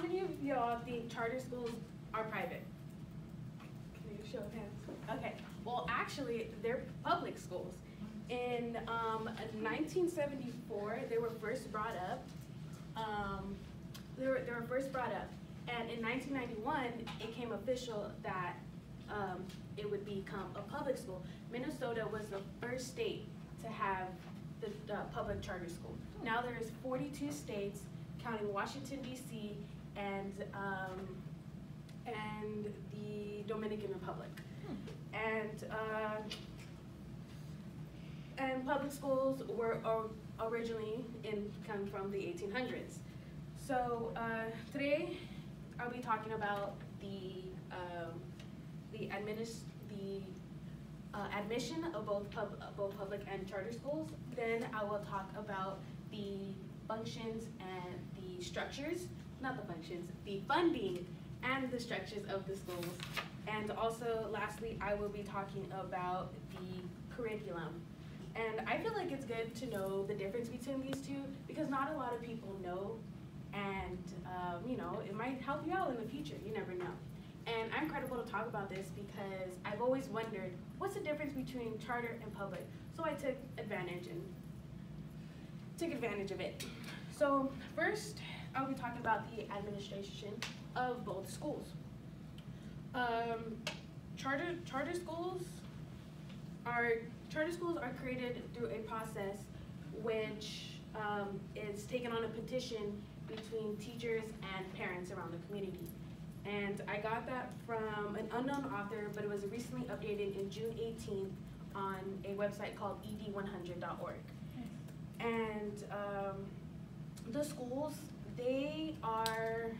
how many of y'all think charter schools are private? Can you show of hands? Okay, well actually they're public schools. In 1974, they were first brought up. They were first brought up, and in 1991, it became official that it would become a public school. Minnesota was the first state to have the public charter school. Now there's 42 states, counting Washington D.C. and the Dominican Republic, and public schools were originally come from the 1800s. So today I'll be talking about the admission of both public and charter schools. Then I will talk about the functions and the structures, not the functions, the funding and the structures of the schools. And also, lastly, I will be talking about the curriculum. And I feel like it's good to know the difference between these two because not a lot of people know, and you know, it might help you out in the future, you never know. And I'm credible to talk about this because I've always wondered, what's the difference between charter and public? So I took advantage of it. So first, I'll be talking about the administration of both schools. Charter schools are created through a process which is taken on a petition between teachers and parents around the community. And I got that from an unknown author, but it was recently updated in June 18th on a website called ed100.org. And the schools, they are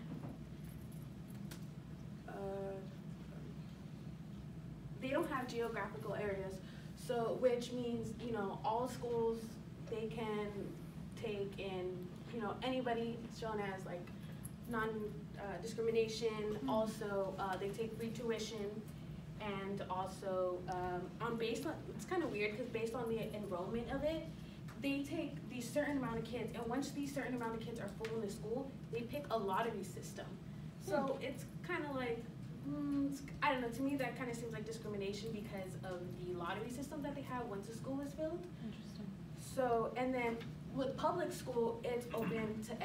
they don't have geographical areas, so which means, you know, all schools, they can take in, you know, anybody shown as like non-discrimination. Also, they take free tuition, and also it's kind of weird because based on the enrollment of it, they take these certain amount of kids, and once these certain amount of kids are full in the school, they pick a lottery system. So it's kind of like, I don't know, to me that kind of seems like discrimination because of the lottery system that they have once a school is filled. Interesting. So, and then with public school, it's open to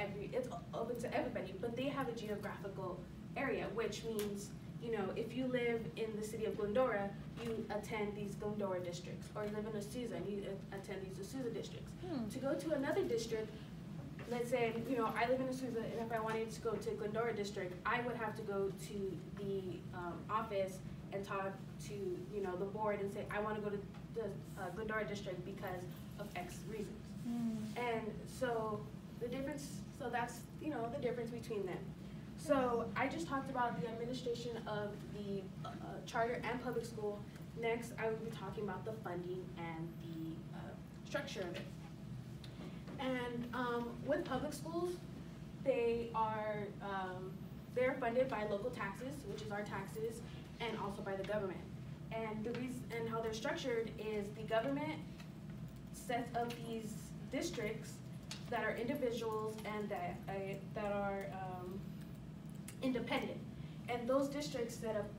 everybody, but they have a geographical area, which means, you know, if you live in the city of Glendora, you attend these Glendora districts, or you live in Azusa, and you attend these Azusa districts. To go to another district, let's say, you know, I live in Azusa, and if I wanted to go to Glendora district, I would have to go to the office and talk to, you know, the board and say, I want to go to the Glendora district because of X reasons. And so the difference, so that's, you know, the difference between them. So I just talked about the administration of the charter and public school. Next, I will be talking about the funding and the structure of it. And with public schools, they're funded by local taxes, which is our taxes, and also by the government. And the reason and how they're structured is the government sets up these districts that are individuals and that are independent. And those districts set up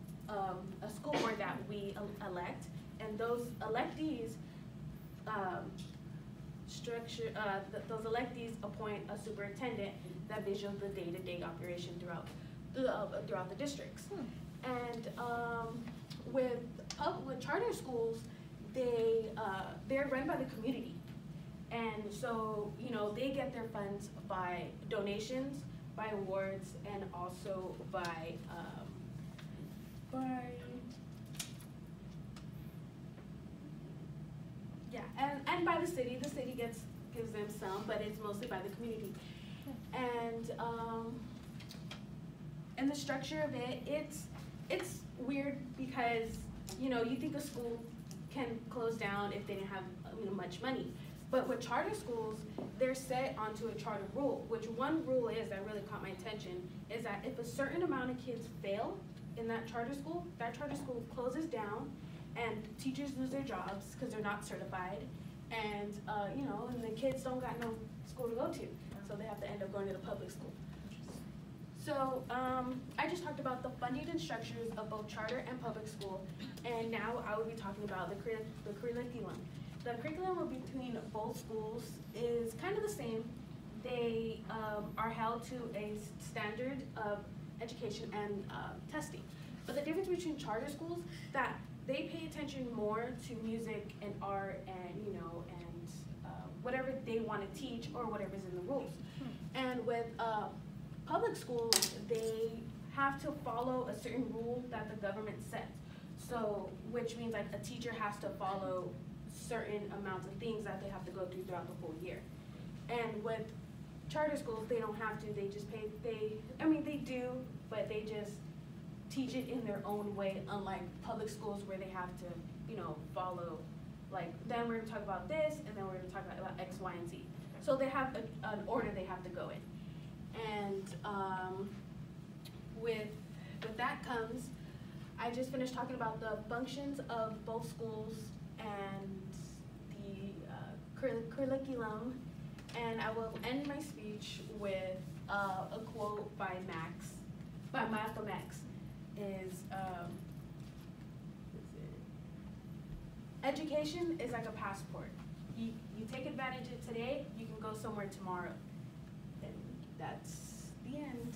a school board that we elect, and those electees those electees appoint a superintendent that visuals the day-to-day operation throughout the districts. And with charter schools, they're run by the community, and so, you know, they get their funds by donations, by awards, and also by and by the city. The city gives them some, but it's mostly by the community. And the structure of it, it's weird because, you know, you think a school can close down if they didn't have, you know, much money. But with charter schools, they're set onto a charter rule, which one rule is that really caught my attention, is that if a certain amount of kids fail in that charter school closes down, and teachers lose their jobs because they're not certified, and you know, and the kids don't got no school to go to, so they have to end up going to the public school. So I just talked about the funding and structures of both charter and public school, and now I will be talking about the curriculum. The curriculum between both schools is kind of the same. They are held to a standard of education and testing. But the difference between charter schools, that they pay attention more to music and art and whatever they want to teach or whatever's in the rules. And with public schools, they have to follow a certain rule that the government sets. So, which means like a teacher has to follow certain amounts of things that they have to go through throughout the whole year. And with charter schools, they don't have to, they just pay, they do, but they just teach it in their own way, unlike public schools where they have to, follow, like, then we're gonna talk about this, and then we're gonna talk about X, Y, and Z. So they have an order they have to go in. And with that comes, I just finished talking about the functions of both schools and the curriculum, and I will end my speech with a quote by Malcolm X. Education is like a passport. You take advantage of it today, you can go somewhere tomorrow. And that's the end.